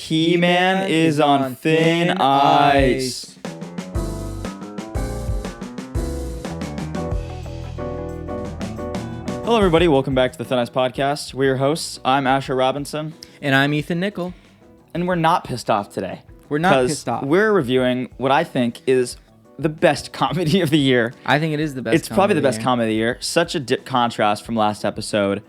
He-Man is on thin ice. Hello, everybody. Welcome back to the Thin Ice Podcast. We're your hosts. I'm Asher Robinson. And I'm Ethan Nickel. And we're not pissed off today. We're not pissed off. We're reviewing what I think is the best comedy of the year. I think it is the best It's probably the best comedy of the year. Such a contrast from last episode.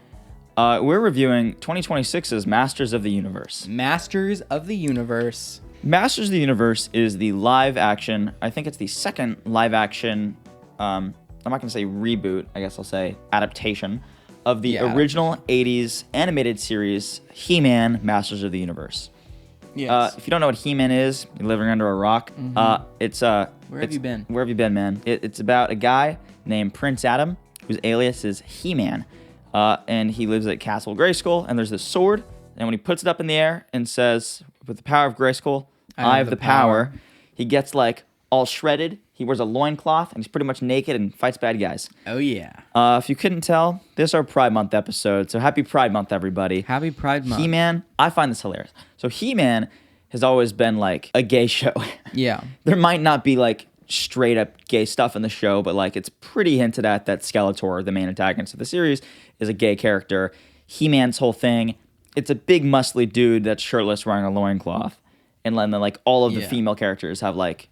We're reviewing 2026's Masters of the Universe. Masters of the Universe. Masters of the Universe is the live action, I think it's the second live action, I'm not going to say reboot, I guess I'll say adaptation, of the original 80s animated series, He-Man, Masters of the Universe. Yes. If you don't know what He-Man is, you're living under a rock. It's Where have you been? Where have you been, man? It's about a guy named Prince Adam, whose alias is He-Man. And he lives at Castle Grayskull, and there's this sword, and when he puts it up in the air and says, with the power of Grayskull, I have the power, he gets like all shredded, he wears a loincloth, and he's pretty much naked and fights bad guys. Oh, yeah. If you couldn't tell, this is our Pride Month episode, so happy Pride Month, everybody. Happy Pride Month. He-Man, I find this hilarious. So He-Man has always been like a gay show. Yeah. There might not be like straight up gay stuff in the show, but like it's pretty hinted at that Skeletor, the main antagonist of the series, is a gay character. He-Man's whole thing, it's a big muscly dude that's shirtless wearing a loincloth. And then like all of the female characters are like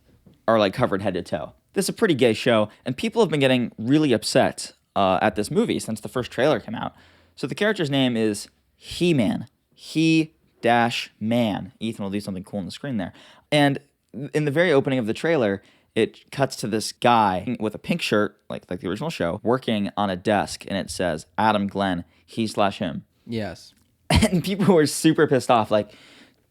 covered head to toe. This is a pretty gay show, and people have been getting really upset at this movie since the first trailer came out. So the character's name is He-Man. He-Man. Ethan will do something cool on the screen there. And in the very opening of the trailer, it cuts to this guy with a pink shirt, like the original show, working on a desk, and it says, Adam Glenn, he/him. Yes. And people were super pissed off, like,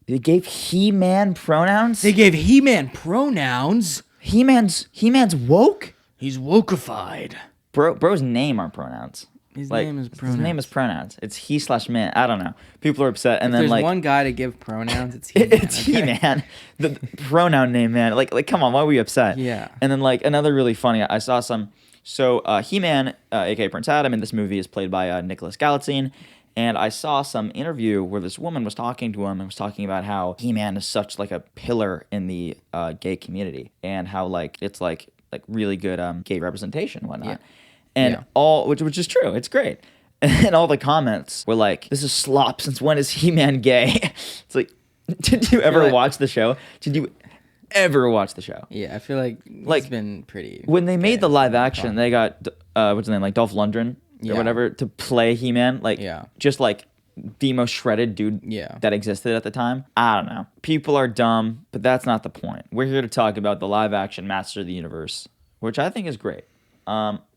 they gave He-Man pronouns? They gave He-Man pronouns? He-Man's woke? He's wokeified. Bro's name aren't pronouns. His name is pronouns. His name is pronouns. It's he/man. I don't know. People are upset, and If then there's like one guy to give pronouns, it's He-Man. it's He-Man, the pronoun name man. Like come on, why are we upset? Yeah. And then like another really funny. I saw some. So He-Man, aka Prince Adam, in this movie is played by Nicholas Galitzine, and I saw some interview where this woman was talking to him and was talking about how He-Man is such like a pillar in the gay community and how like it's like really good gay representation and whatnot. Yeah. And all, which is true, it's great. And all the comments were like, this is slop, since when is He-Man gay? It's like, did you ever watch the show? Did you ever watch the show? Yeah, I feel like it's been pretty... When they made the live action, they got, what's his name, like Dolph Lundgren or whatever, to play He-Man. Like, just like the most shredded dude that existed at the time. I don't know. People are dumb, but that's not the point. We're here to talk about the live action Master of the Universe, which I think is great.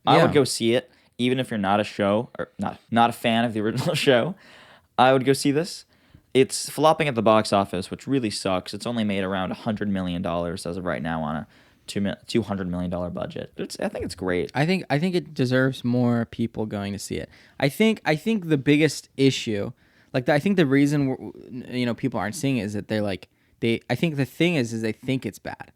I would go see it, even if you're not a show or not a fan of the original show. I would go see this. It's flopping at the box office, which really sucks. It's only made around $100 million as of right now on a $200 million budget. I think it's great. I think it deserves more people going to see it. I think the biggest issue, I think the reason people aren't seeing it is that I think the thing is they think it's bad.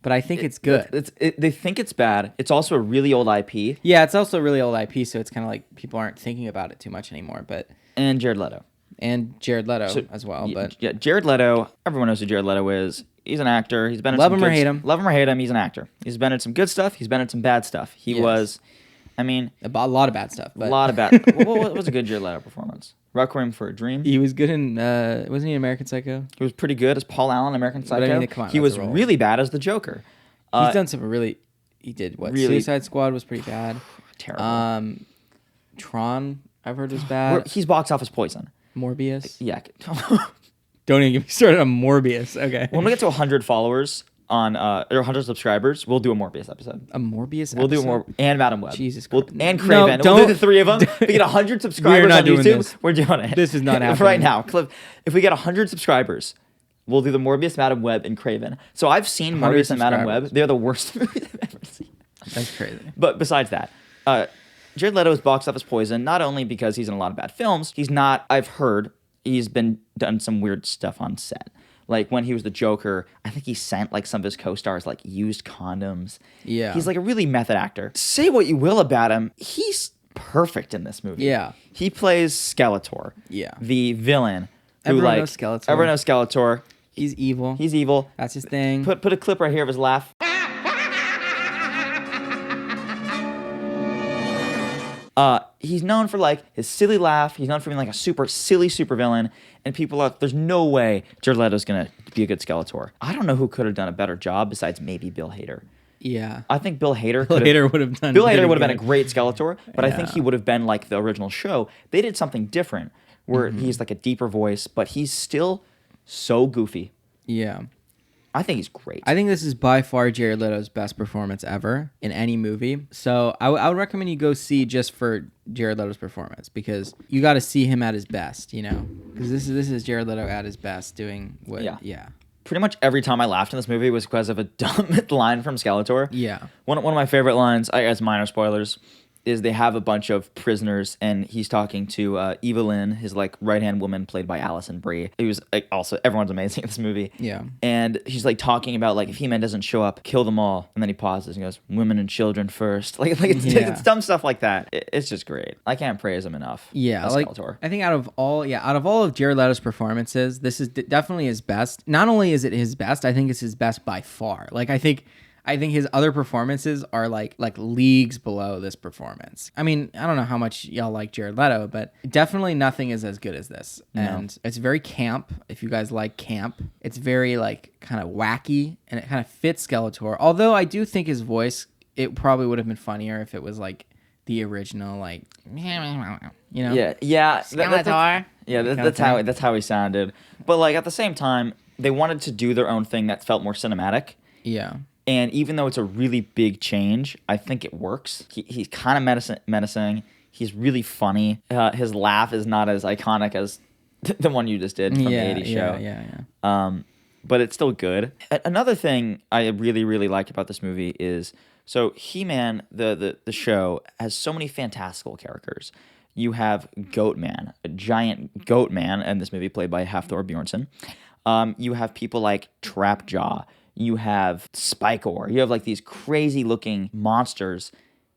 But I think it's good. They think it's bad. It's also a really old IP. Yeah, it's also a really old IP, so it's kind of like people aren't thinking about it too much anymore. And Jared Leto. As well. But Jared Leto, everyone knows who Jared Leto is. He's an actor. He's been in Love him or hate him. Love him or hate him, he's an actor. He's been in some good stuff. He's been in some bad stuff. He was, I mean... a lot of bad stuff. But. A lot of bad... What was a good Jared Leto performance? Requiem for a Dream? He was good in... wasn't he in American Psycho? He was pretty good as Paul Allen in American Psycho. But I mean, come on, he was really bad as the Joker. He's done some really... He did what? Really, Suicide Squad was pretty bad. Terrible. Tron, I've heard was bad. He's box office poison. Morbius? Yeah. Don't even get me started on Morbius. Okay. When we get to 100 followers on or 100 subscribers, we'll do a Morbius episode. A Morbius episode? We'll do more. And Madam Web. Jesus Christ. And Craven. We'll do the three of them. If we get 100 subscribers on YouTube, we're doing it. This is not happening. Right now. If we get 100 subscribers, we'll do the Morbius, Madam Web, and Craven. So I've seen Morbius and Madam Web. They're the worst movies I've ever seen. That's crazy. But besides that, Jared Leto is box office poison, not only because he's in a lot of bad films, I've heard he's done some weird stuff on set. Like when he was the Joker, I think he sent like some of his co-stars like used condoms. Yeah. He's like a really method actor. Say what you will about him, he's perfect in this movie. Yeah. He plays Skeletor. Yeah. The villain Everyone knows Skeletor. Everyone knows Skeletor. He's evil. He's evil. That's his thing. Put a clip right here of his laugh. He's known for like his silly laugh. He's known for being like a super silly supervillain. And people are, there's no way Jared Leto's gonna be a good Skeletor. I don't know who could have done a better job besides maybe Bill Hader. Yeah. I think Bill Hader would have done. Bill Hader would have been a great Skeletor, but I think he would have been like the original show. They did something different where he's like a deeper voice, but he's still so goofy. Yeah. I think he's great. I think this is by far Jared Leto's best performance ever in any movie. So I would recommend you go see just for Jared Leto's performance, because you got to see him at his best, you know? Because this is Jared Leto at his best doing what... Yeah. Pretty much every time I laughed in this movie was because of a dumb line from Skeletor. Yeah. One of my favorite lines, I guess minor spoilers, is they have a bunch of prisoners and he's talking to Evelyn, his like right-hand woman played by Alison Brie. It was like, also, everyone's amazing in this movie. Yeah. And she's like talking about like if He-Man doesn't show up, kill them all. And then he pauses and goes, women and children first. Like it's dumb stuff like that. It's just great. I can't praise him enough. Yeah. Like Skeletor. I think out of all of Jared Leto's performances, this is definitely his best. Not only is it his best, I think it's his best by far. Like I think his other performances are like leagues below this performance. I mean, I don't know how much y'all like Jared Leto, but definitely nothing is as good as this. No. And it's very camp. If you guys like camp, it's very like kind of wacky and it kind of fits Skeletor. Although I do think his voice, it probably would have been funnier if it was like the original, like, you know? Yeah. Skeletor. That's how he sounded. But like at the same time, they wanted to do their own thing that felt more cinematic. Yeah. And even though it's a really big change, I think it works. He's kind of menacing. He's really funny. His laugh is not as iconic as the one you just did from the 80s show. Yeah. But it's still good. Another thing I really, really like about this movie is, so He-Man, the show, has so many fantastical characters. You have Goatman, a giant goat man in this movie played by Hafthor Bjornsson. You have people like Trapjaw. You have Spikor. You have like these crazy looking monsters,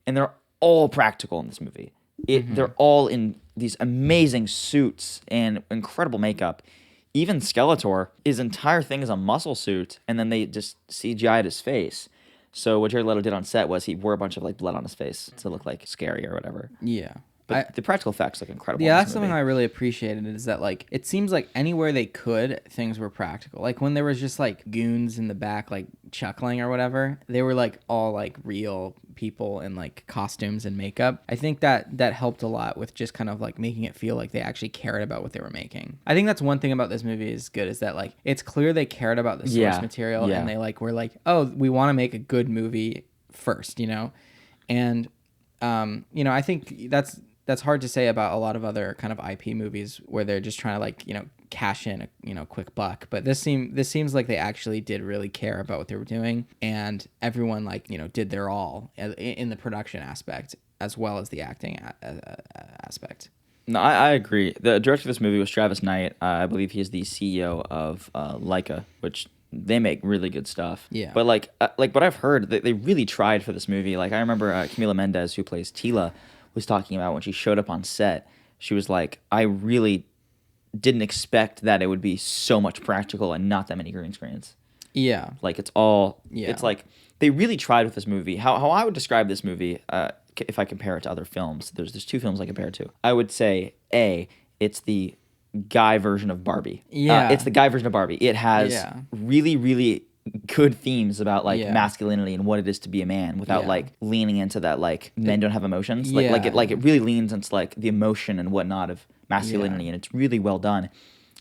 and they're all practical in this movie. They're all in these amazing suits and incredible makeup. Even Skeletor, his entire thing is a muscle suit, and then they just CGI'd his face. So what Jared Leto did on set was he wore a bunch of like blood on his face to look like scary or whatever. Yeah. But the practical effects look incredible. Yeah, that's something I really appreciated, is that like it seems like anywhere they could, things were practical. Like when there was just like goons in the back like chuckling or whatever, they were like all like real people in like costumes and makeup. I think that helped a lot with just kind of like making it feel like they actually cared about what they were making. I think that's one thing about this movie is good, is that like it's clear they cared about the source material and they like were like, oh, we want to make a good movie first, you know? And you know, I think that's hard to say about a lot of other kind of IP movies where they're just trying to like, you know, cash in a quick buck. But this seems like they actually did really care about what they were doing, and everyone like, you know, did their all in the production aspect as well as the acting aspect. No, I agree. The director of this movie was Travis Knight. I believe he is the CEO of Laika, which they make really good stuff. Yeah. But like what I've heard, they really tried for this movie. Like I remember Camila Mendes, who plays Tila, was talking about when she showed up on set, she was like, I really didn't expect that it would be so much practical and not that many green screens. Yeah. Like it's like they really tried with this movie. How I would describe this movie, if I compare it to other films, there's two films I compare it to. I would say it's the guy version of Barbie. Yeah. It's the guy version of Barbie. It has really, really good themes about like masculinity and what it is to be a man without like leaning into that like men don't have emotions. Like it really leans into like the emotion and whatnot of masculinity, and it's really well done.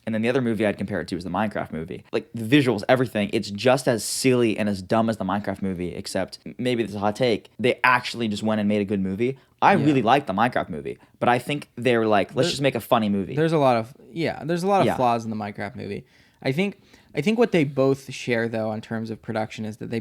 And then the other movie I'd compare it to is the Minecraft movie. Like the visuals, everything, it's just as silly and as dumb as the Minecraft movie, except maybe this is a hot take, they actually just went and made a good movie. I really like the Minecraft movie, but I think they were like, let's just make a funny movie. There's a lot of flaws in the Minecraft movie. I think what they both share though in terms of production is that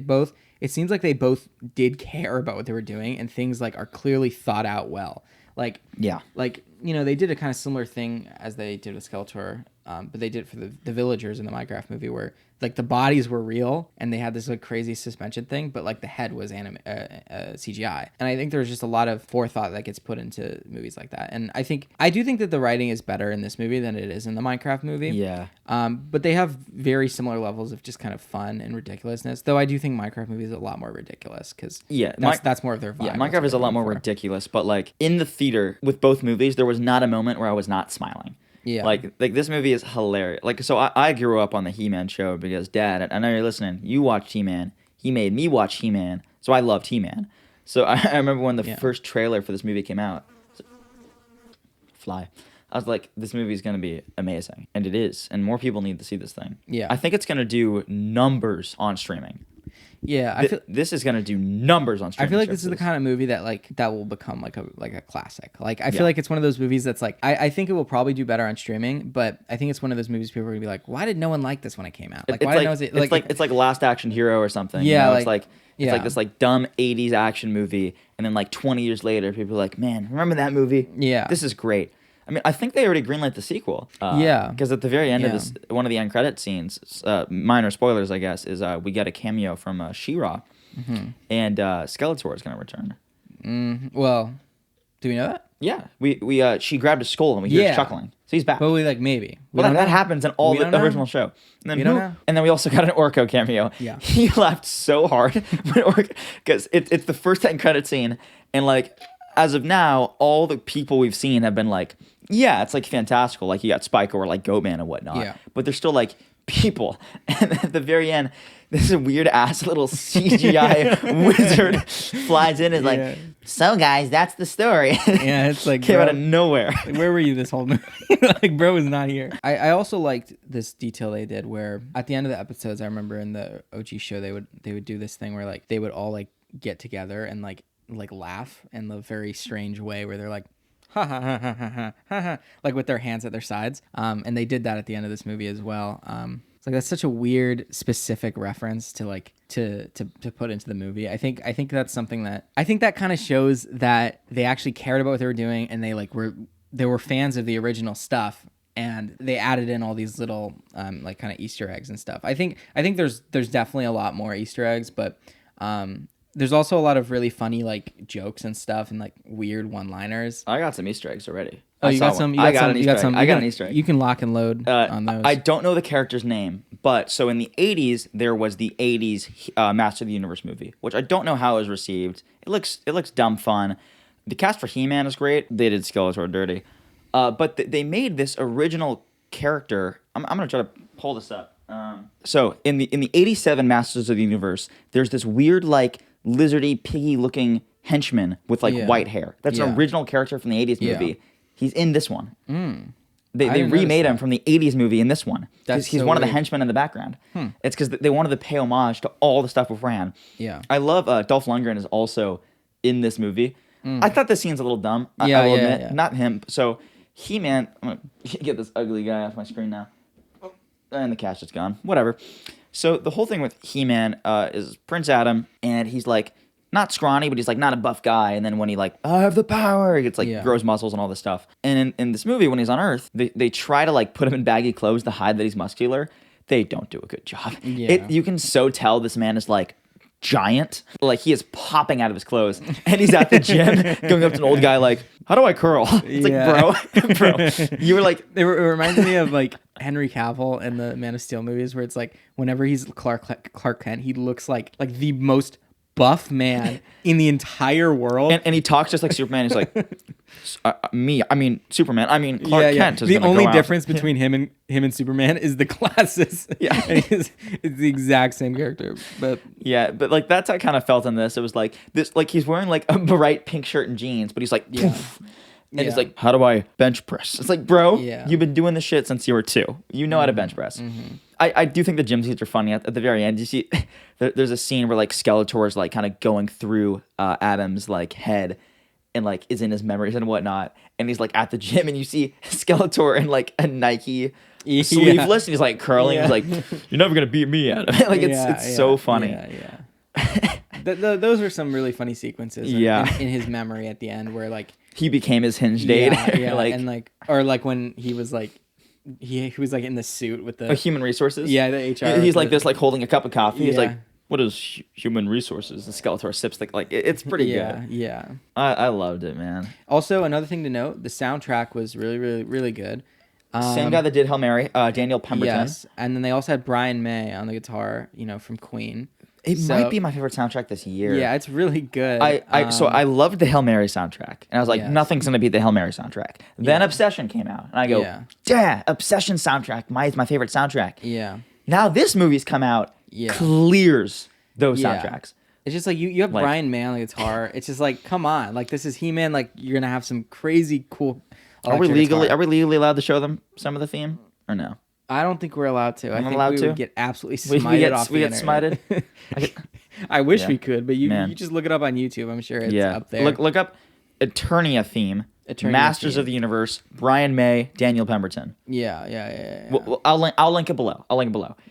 it seems like they both did care about what they were doing, and things like are clearly thought out well. Like, you know, they did a kind of similar thing as they did with Skeletor but they did it for the villagers in the Minecraft movie, where like the bodies were real and they had this like crazy suspension thing, but like the head was CGI. And I think there's just a lot of forethought that gets put into movies like that. And I do think that the writing is better in this movie than it is in the Minecraft movie. Yeah. But they have very similar levels of just kind of fun and ridiculousness. Though I do think Minecraft movie is a lot more ridiculous because that's more of their vibe. Yeah, Minecraft is a lot more ridiculous. But like in the theater with both movies, there was not a moment where I was not smiling. Yeah. Like this movie is hilarious. Like, so I grew up on the He-Man show because Dad, I know you're listening, you watched He-Man. He made me watch He-Man, so I loved He-Man. So I remember when the first trailer for this movie came out. I was like, this movie is going to be amazing. And it is. And more people need to see this thing. Yeah. I think it's going to do numbers on streaming. Yeah, this is gonna do numbers on streaming. I feel like this is the kind of movie that that will become like a classic. Like I feel like it's one of those movies that's like I think it will probably do better on streaming, but I think it's one of those movies people are gonna be like, why did no one like this when it came out? Like it's like Last Action Hero or something. Yeah, you know? It's like this like dumb 80s action movie, and then like 20 years later, people are like, man, remember that movie? Yeah, this is great. I mean, I think they already greenlit the sequel. Because at the very end of this, one of the end credit scenes, minor spoilers, I guess, is we get a cameo from She-Ra, and Skeletor is going to return. Well, do we know that? Yeah, she grabbed his skull and we hear chuckling, so he's back. But maybe. That happens in all the original show. And then we don't know. And then we also got an Orko cameo. Yeah, he laughed so hard because it's the first end credit scene, and like as of now, all the people we've seen have been like, yeah, it's like fantastical. Like you got Spike or like Goatman and whatnot. Yeah. But they're still like people. And at the very end, this weird ass little CGI wizard flies in and is like, so guys, that's the story. Yeah, it's like came out of nowhere. Like, where were you this whole movie? Like bro was not here. I also liked this detail they did where at the end of the episodes, I remember in the OG show they would do this thing where like they would all like get together and like laugh in the very strange way where they're like ha ha ha ha ha ha ha, like with their hands at their sides. And they did that at the end of this movie as well. It's like that's such a weird specific reference to like to put into the movie. I think that's something that I think that kind of shows that they actually cared about what they were doing and they were fans of the original stuff. And they added in all these little like kind of Easter eggs and stuff. I think there's definitely a lot more Easter eggs, but there's also a lot of really funny like jokes and stuff and like weird one-liners. I got some Easter eggs already. Oh, you got some. I got an Easter egg. You can lock and load on those. I don't know the character's name, but so in the 80s there was the 80s Master of the Universe movie, which I don't know how it was received. It looks dumb fun. The cast for He-Man is great. They did Skeletor dirty, but they made this original character. I'm gonna try to pull this up. So in the 87 Masters of the Universe, there's this weird like lizardy piggy looking henchman with like white hair. That's an original character from the 80s movie. Yeah. He's in this one. They remade him from the 80s movie in this one. He's one of the henchmen in the background. It's because they wanted to pay homage to all the stuff beforehand. Yeah. I love Dolph Lundgren is also in this movie. I thought this scene's a little dumb. I will admit. Not him. So He-Man, I'm going to get this ugly guy off my screen now. And the cash is gone. Whatever. So the whole thing with He-Man is Prince Adam, and he's like not scrawny, but he's like not a buff guy. And then when he like, I have the power, he gets like grows muscles and all this stuff. And in this movie, when he's on Earth, they try to like put him in baggy clothes to hide that he's muscular. They don't do a good job. Yeah. You can so tell this man is like giant. Like he is popping out of his clothes. And he's at the gym going up to an old guy like, how do I curl? It's like, bro. You were like... It reminds me of like Henry Cavill in the Man of Steel movies where it's like whenever he's Clark Kent, he looks like the most buff man in the entire world. And he talks just like Superman. He's like, Superman. Clark Kent. The only difference between him and Superman is the glasses. Yeah. It's the exact same character. But like that's how I kind of felt in this. It was like this, like he's wearing like a bright pink shirt and jeans, but he's like, poof. And he's like, how do I bench press? It's like, bro, you've been doing this shit since you were 2. You know how to bench press. Mm-hmm. I do think the gym scenes are funny. At the very end, you see there's a scene where like Skeletor is like kind of going through Adam's like head and like is in his memories and whatnot. And he's like at the gym and you see Skeletor in like a Nike sleeveless and he's like curling. He's like, you're never going to beat me, Adam. Like it's so funny. Yeah. Those are some really funny sequences in his memory at the end where like he became his hinged date. Like, and like, or like when he was like he was like in the suit with the human resources. Yeah, the HR. He's like this, like holding a cup of coffee. He's like, "What is human resources?" And Skeletor sips it's pretty good. Yeah. I loved it, man. Also, another thing to note: the soundtrack was really, really, really good. Same guy that did Hail Mary, Daniel Pemberton. Yes, and then they also had Brian May on the guitar, from Queen. It might be my favorite soundtrack this year. Yeah, it's really good. So I loved the Hail Mary soundtrack, and I was like, nothing's gonna beat the Hail Mary soundtrack. Then Obsession came out, and I go, yeah, Obsession soundtrack is my favorite soundtrack. Yeah. Now this movie's come out, clears those soundtracks. It's just like you have Brian May on the guitar. It's just like, come on, like this is He-Man. Like you're gonna have some crazy cool. Are we legally allowed to show them some of the theme or no? I don't think we're allowed to. I think we would get absolutely smited off the internet. We get smited? I wish we could, but you just look it up on YouTube. I'm sure it's up there. Look up Eternia theme, Masters of the Universe, Brian May, Daniel Pemberton. Yeah. Well, I'll link it below.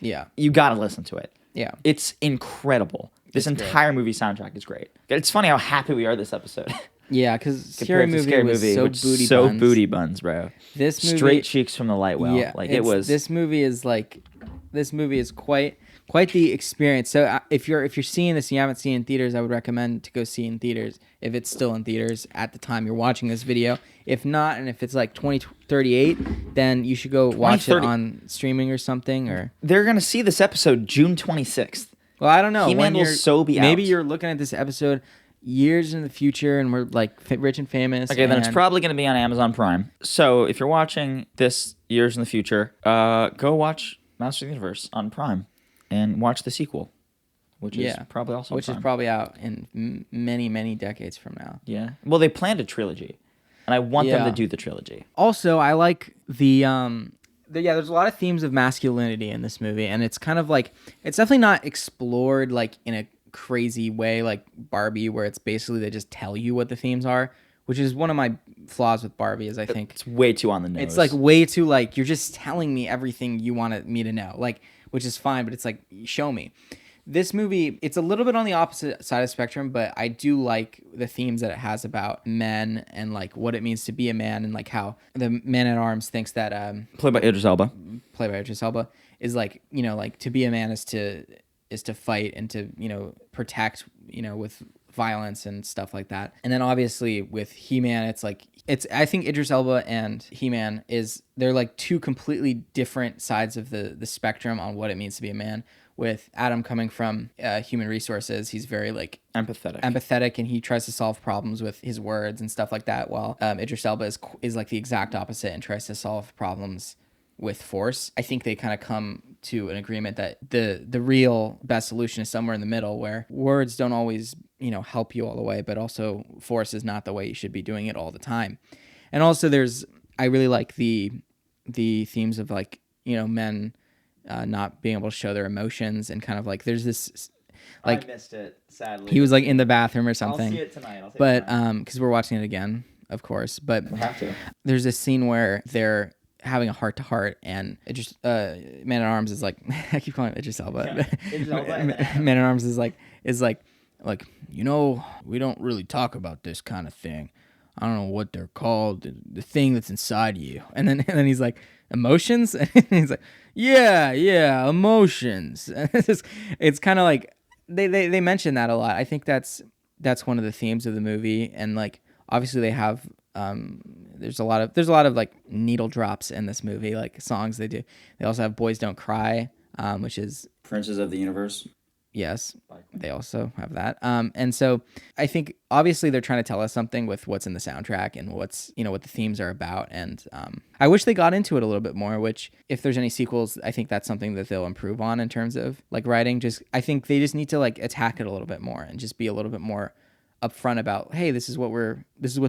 Yeah. You got to listen to it. Yeah. It's incredible. This entire movie soundtrack is great. It's funny how happy we are this episode. Yeah, because Scary Movie was so booty buns, bro. This movie, straight cheeks from the light well. Yeah, it was. This movie is quite the experience. So if you're seeing this and you haven't seen it in theaters, I would recommend to go see it in theaters if it's still in theaters at the time you're watching this video. If not, and if it's like 2038, then you should go watch it on streaming or something. Or they're gonna see this episode June 26th. Well, I don't know. He-Man will so be out. Maybe you're looking at this episode years in the future and we're like rich and famous. Okay, then it's probably going to be on Amazon Prime. So if you're watching this years in the future, go watch Master of the Universe on Prime and watch the sequel, which is probably also is probably out in many, many decades from now. Yeah. Well, they planned a trilogy, and I want them to do the trilogy. Also, I like there's a lot of themes of masculinity in this movie, and it's kind of like it's definitely not explored like in a crazy way like Barbie, where it's basically they just tell you what the themes are, which is one of my flaws with Barbie. Is I think it's way too on the nose. It's like way too like you're just telling me everything you wanted me to know, like, which is fine, but it's like show me. This movie, it's a little bit on the opposite side of the spectrum, but I do like the themes that it has about men and like what it means to be a man, and like how the Man-at-Arms thinks that played by Idris Elba is like, like to be a man is to fight and to, protect, with violence and stuff like that. And then obviously with He-Man, I think Idris Elba and He-Man they're like two completely different sides of the spectrum on what it means to be a man. With Adam coming from human resources, he's very like empathetic, and he tries to solve problems with his words and stuff like that. While Idris Elba is like the exact opposite and tries to solve problems with force. I think they kind of come to an agreement that the real best solution is somewhere in the middle, where words don't always help you all the way, but also force is not the way you should be doing it all the time. And also I really like the themes of like men not being able to show their emotions, and kind of like there's this like I missed it sadly. He was like in the bathroom or something. I'll see it tonight. Because we're watching it again, of course. But we have to. There's this scene where they're having a heart-to-heart, and it just Man-at-Arms is like I keep calling it Idris Elba. Man-at-Arms is like we don't really talk about this kind of thing. I don't know what they're called, the thing that's inside you. And then he's like, emotions? And he's like, yeah, emotions. It's kind of like they mention that a lot. I think that's one of the themes of the movie, and like obviously they have there's a lot of like needle drops in this movie, like songs they do. They also have Boys Don't Cry, which is Princes of the Universe. Yes, they also have that. And so I think obviously they're trying to tell us something with what's in the soundtrack and what's, what the themes are about. And I wish they got into it a little bit more, which if there's any sequels, I think that's something that they'll improve on in terms of like writing. I think they just need to like attack it a little bit more and just be a little bit more upfront about, hey, this is what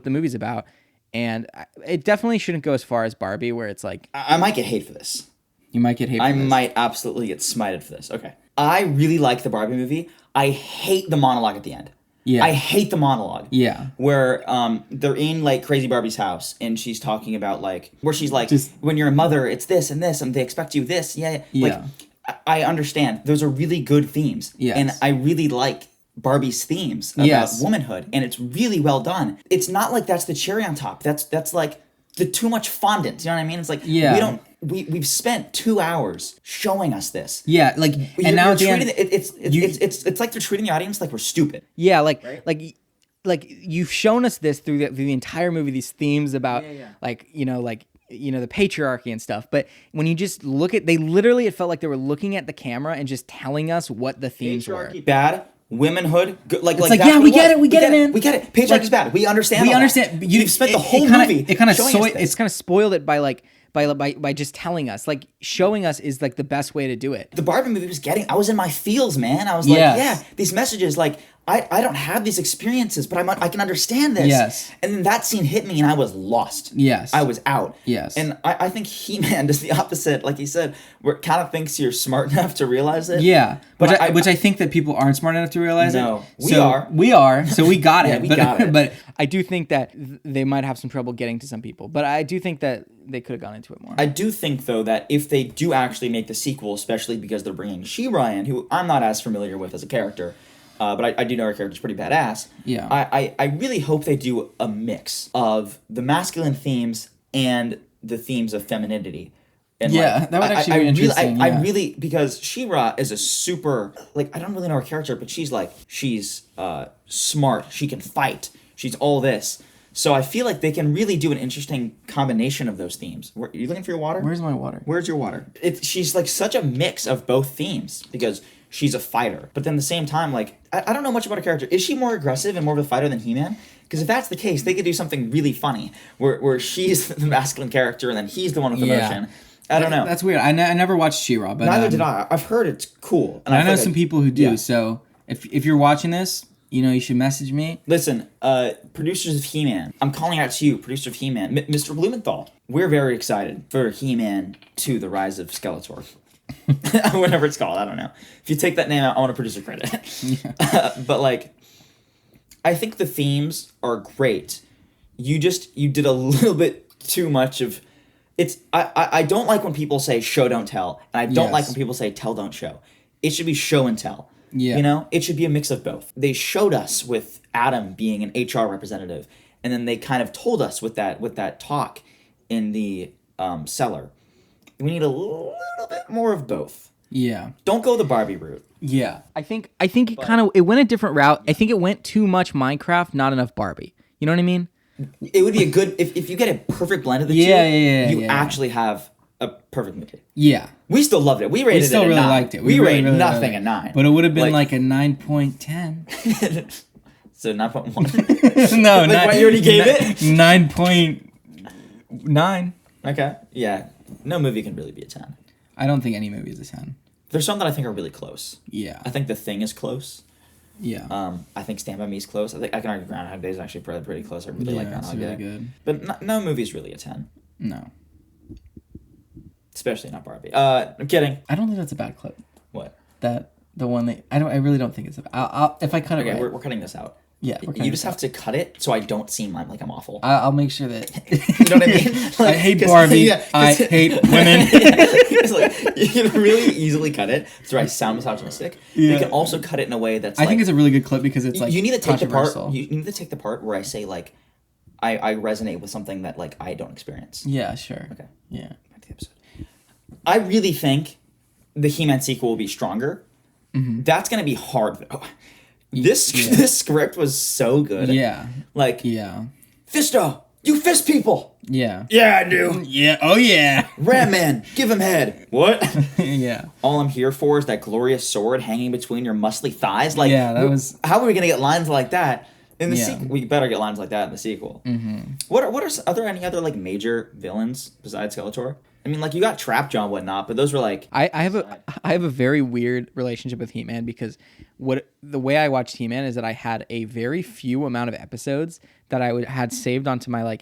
the movie's about. And it definitely shouldn't go as far as Barbie, where it's like, I might get hate for this. You might get hate for this. I might absolutely get smited for this. Okay. I really like the Barbie movie. I hate the monologue at the end. Yeah. I hate the monologue. Yeah. Where they're in like Crazy Barbie's house, and she's talking about like where she's like, when you're a mother, it's this and this, and they expect you this. Yeah. Like I understand. Those are really good themes. Yes. And I really like Barbie's themes about womanhood, and it's really well done. It's not like that's the cherry on top. That's like the too much fondant. You know what I mean? It's like we've spent 2 hours showing us this. Yeah, like, and now it's like they're treating the audience like we're stupid. Yeah, like you've shown us this through the entire movie, these themes about like the patriarchy and stuff. But when you just look at, it felt like they were looking at the camera and just telling us what the themes were. Bad. Womenhood, like yeah, we get it, man. We get it. Patriarchy's bad. We understand. You've spent the whole movie. It kind of spoiled it by just telling us, like showing us is like the best way to do it. The Barbie movie was I was in my feels, man. I was like, yeah, these messages, like I don't have these experiences, but I can understand this. Yes. And then that scene hit me and I was lost. Yes. I was out. Yes. And I think He-Man does the opposite. Like he said, where it kind of thinks you're smart enough to realize it. Yeah. Which I think that people aren't smart enough to realize it. No, we are. So we got it. got it. But I do think that they might have some trouble getting to some people. But I do think that they could have gone into it more. I do think, though, that if they do actually make the sequel, especially because they're bringing She-Ra in, who I'm not as familiar with as a character, but I do know her character's pretty badass. Yeah. I really hope they do a mix of the masculine themes and the themes of femininity. And that would actually be interesting. I really, because She-Ra is a super, I don't really know her character, but she's smart. She can fight. She's all this. So I feel like they can really do an interesting combination of those themes. Are you looking for your water? Where's my water? Where's your water? She's like such a mix of both themes because she's a fighter. But then at the same time, I don't know much about her character. Is she more aggressive and more of a fighter than He-Man? Because if that's the case, they could do something really funny where she's the masculine character and then he's the one with emotion. I don't know. That's weird. I never watched She-Ra, but neither did I. I've heard it's cool. And I know some people who do. Yeah. So if you're watching this, you should message me. Listen, producers of He-Man, I'm calling out to you, producer of He-Man, Mr. Blumenthal. We're very excited for He-Man 2, The Rise of Skeletor. Whatever it's called, I don't know. If you take that name out, I want a producer credit. Yeah. But I think the themes are great. You did a little bit too much of it's. I don't like when people say show don't tell, and I don't like when people say tell don't show. It should be show and tell. Yeah. It should be a mix of both. They showed us with Adam being an HR representative, and then they kind of told us with that talk in the cellar. We need a little bit more of both. Yeah. Don't go the Barbie route. Yeah. I think it went a different route. I think it went too much Minecraft, not enough Barbie. You know what I mean? It would be a good if you get a perfect blend of the two. You actually have a perfect movie. Yeah. We still loved it. We rated it. We still really liked it. We rated really nothing a 9. But it would have been like a 9.10. So 9.1. No, you already gave it 9.9. Okay. Yeah. No movie can really be a 10. I don't think any movie is a 10. There's some that I think are really close. Yeah. I think The Thing is close. Yeah. I think Stand By Me is close. I think I can argue Groundhog Day is actually pretty close. I really like Groundhog Day. Really good. But no movie is really a 10. No. Especially not Barbie. I'm kidding. I don't think that's a bad clip. What? The one that I really don't think it's a. If I cut it. Okay, right. we're cutting this out. Yeah, you just have to cut it so I don't seem like I'm awful. I'll make sure that. You know what I mean? I hate Barbie. Yeah, I hate women. You can really easily cut it so I sound misogynistic. Yeah. You can also cut it in a way that's. I think it's a really good clip because it's you need to take the part. You need to take the part where I say I resonate with something that I don't experience. Yeah. Sure. Okay. Yeah. Back to the episode. I really think the He-Man sequel will be stronger. Mm-hmm. That's gonna be hard though. This script was so good. Yeah. Yeah. Fisto, you fist people. Yeah. Yeah, I do. Yeah. Oh yeah. Ram Man, give him head. What? Yeah. All I'm here for is that glorious sword hanging between your muscly thighs. How are we gonna get lines like that in the sequel? We better get lines like that in the sequel. Mm-hmm. Are there any other major villains besides Skeletor? I mean, you got Trapjaw and whatnot, but those were I have a very weird relationship with He-Man because the way I watched He-Man is that I had a very few amount of episodes that I had saved onto my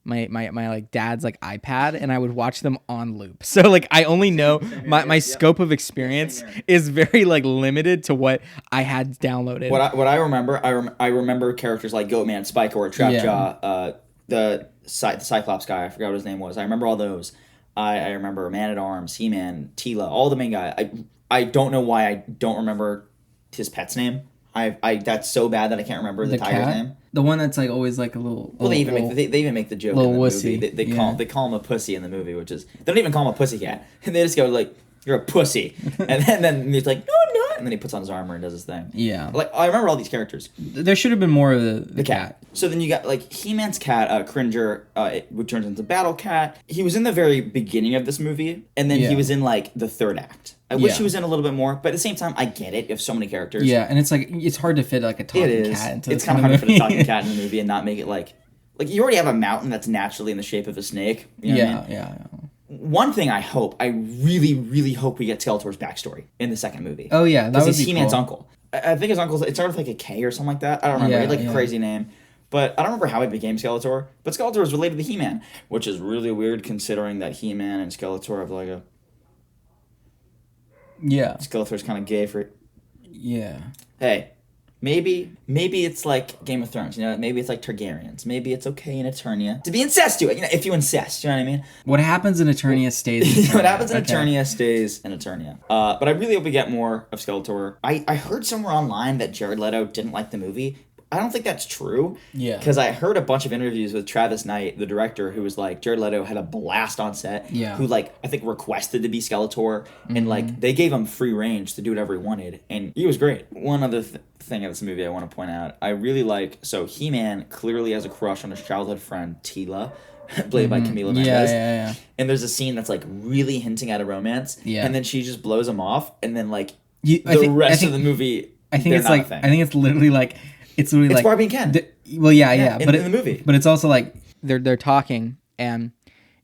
my dad's iPad, and I would watch them on loop. So I only know my scope of experience is very limited to what I had downloaded. What I remember, I remember characters like Goatman, Spikor, Trapjaw, the Cyclops guy. I forgot what his name was. I remember all those. I remember Man-at-Arms, He-Man, Tila, all the main guy. I don't know why I don't remember his pet's name. I that's so bad that I can't remember the tiger's name. The one that's like always like a little. Well, they even make the joke in the movie. They call him a pussy in the movie, which is they don't even call him a pussycat. And they just go like, "You're a pussy," and then he's like, "No, I'm not," and then he puts on his armor and does his thing. Yeah. Like I remember all these characters. There should have been more of the cat. So then you got like He-Man's cat, Cringer, which turns into Battle Cat. He was in the very beginning of this movie, and then he was in like the third act. I wish he was in a little bit more, but at the same time, I get it. You have so many characters. Yeah, and it's like it's hard to fit like a talking cat into. It's kind of hard to fit a talking cat in the movie and not make it like you already have a mountain that's naturally in the shape of a snake. You know what I mean? Yeah. One thing I really, really hope we get Skeletor's backstory in the second movie. Oh yeah, that was He-Man's uncle. I think his uncle's. It started with like a K or something like that. I don't remember. He had like a crazy name. But I don't remember how he became Skeletor. But Skeletor is related to He-Man, which is really weird considering that He-Man and Skeletor have like a... Yeah. Skeletor's kind of gay for... Yeah. Hey, maybe it's like Game of Thrones, you know? Maybe it's like Targaryens. Maybe it's okay in Eternia to be incestuous, you know, if you incest, you know what I mean? What happens in Eternia stays in Eternia. What happens in Eternia stays in Eternia. But I really hope we get more of Skeletor. I heard somewhere online that Jared Leto didn't like the movie. I don't think that's true. Yeah. Because I heard a bunch of interviews with Travis Knight, the director, who was like, Jared Leto had a blast on set. Yeah. Who, like, I think requested to be Skeletor. And, like, they gave him free range to do whatever he wanted. And he was great. One other thing of this movie I want to point out. I really like... So, He-Man clearly has a crush on his childhood friend, Teela. Played by Camila Mendes. Yeah. And there's a scene that's, like, really hinting at a romance. Yeah. And then she just blows him off. And then, like, the rest of the movie... I think it's like... I think it's literally like... It's literally like Barbie and Ken. Well, yeah, but in the movie. But it's also like they're talking and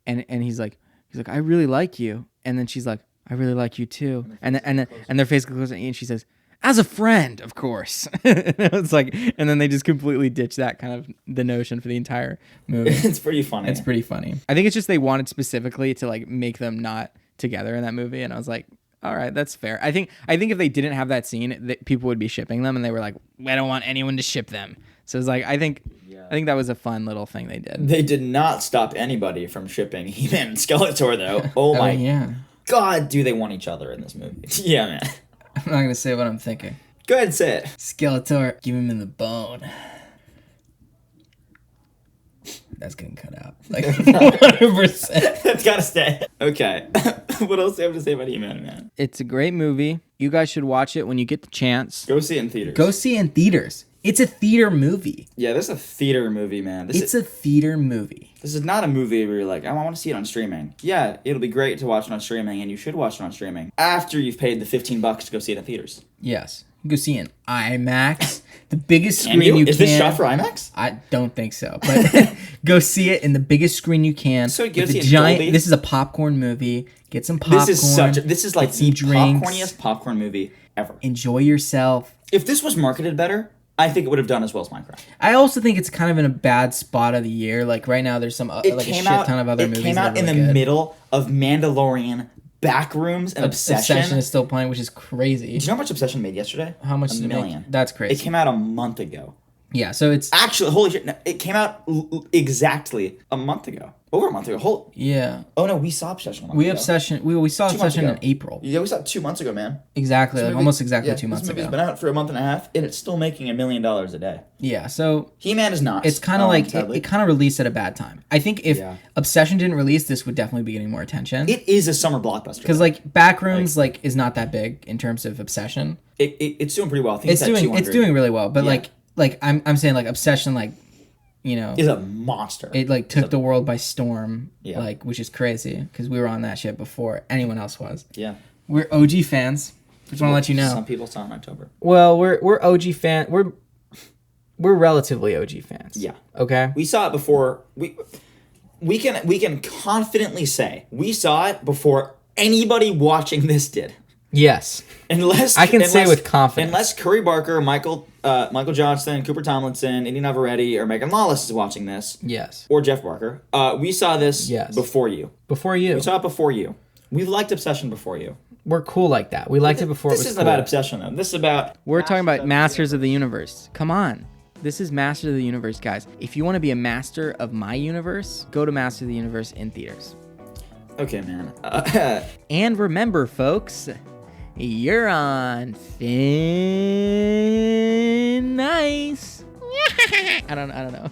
he's like I really like you, and then she's like I really like you too, and their face goes and she says as a friend, of course. It's like, and then they just completely ditch that kind of the notion for the entire movie. It's pretty funny. It's pretty funny. I think it's just they wanted specifically to like make them not together in that movie, and I was like, all right, that's fair. I think if they didn't have that scene, people would be shipping them, and they were like, I don't want anyone to ship them. So it's like I think that was a fun little thing they did. They did not stop anybody from shipping He-Man and Skeletor, though. Oh my God, do they want each other in this movie? Yeah, man. I'm not gonna say what I'm thinking. Go ahead and say it. Skeletor, give him in the bone. That's getting cut out. Like 100%. That's gotta stay. Okay. What else do I have to say about He-Man, man? It's a great movie. You guys should watch it when you get the chance. Go see it in theaters. Go see it in theaters. It's a theater movie. Yeah, this is a theater movie, man. It's a theater movie. This is not a movie where you're like, I want to see it on streaming. Yeah, it'll be great to watch it on streaming, and you should watch it on streaming after you've paid the $15 to go see it in theaters. Yes. You go see it in IMAX, the biggest screen you can. Is this shot for IMAX? I don't think so, but go see it in the biggest screen you can. So go see it giant. Dolby. This is a popcorn movie. Get some popcorn. This is like the popcorniest popcorn movie ever. Enjoy yourself. If this was marketed better, I think it would have done as well as Minecraft. I also think it's kind of in a bad spot of the year. Like right now, there's some a shit ton of other movies. It came out in the middle of Mandalorian, Backrooms, and Obsession. Obsession is still playing, which is crazy. Do you know how much Obsession made yesterday? How much? $1 million. That's crazy. It came out a month ago. Yeah, so it's actually holy shit. No, it came out exactly a month ago. Over a month ago. Yeah. Oh no, we saw Obsession. We saw Obsession in April. Yeah, we saw it 2 months ago, man. Exactly, like almost exactly 2 months ago. This movie's been out for a month and a half, and it's still making $1 million a day. Yeah, so He-Man is not. It's kind of like it kind of released at a bad time. I think if Obsession didn't release, this would definitely be getting more attention. It is a summer blockbuster because like Backrooms is not that big in terms of Obsession. It's doing pretty well. I think it's doing really well, but like I'm saying like Obsession is a monster. It like took the world by storm, like, which is crazy because we were on that shit before anyone else was. Yeah, we're OG fans. Just want to let you know. Some people saw in October. Well, we're OG fan. We're relatively OG fans. Yeah. Okay. We saw it before. We can confidently say we saw it before anybody watching this did. Yes. Unless say with confidence. Unless Curry Barker, Michael Johnston, Cooper Tomlinson, Indy Navarrete, or Megan Lawless is watching this. Yes. Or Jeff Barker. We saw this before you. Before you. We saw it before you. We've liked Obsession before you. We're cool like that. We liked it before it was cool. This isn't about Obsession, though. This is about... We're talking about Masters of the Universe. Come on. This is Masters of the Universe, guys. If you want to be a master of my universe, go to Masters of the Universe in theaters. Okay, man. And remember, folks... you're on thin ice. I don't know.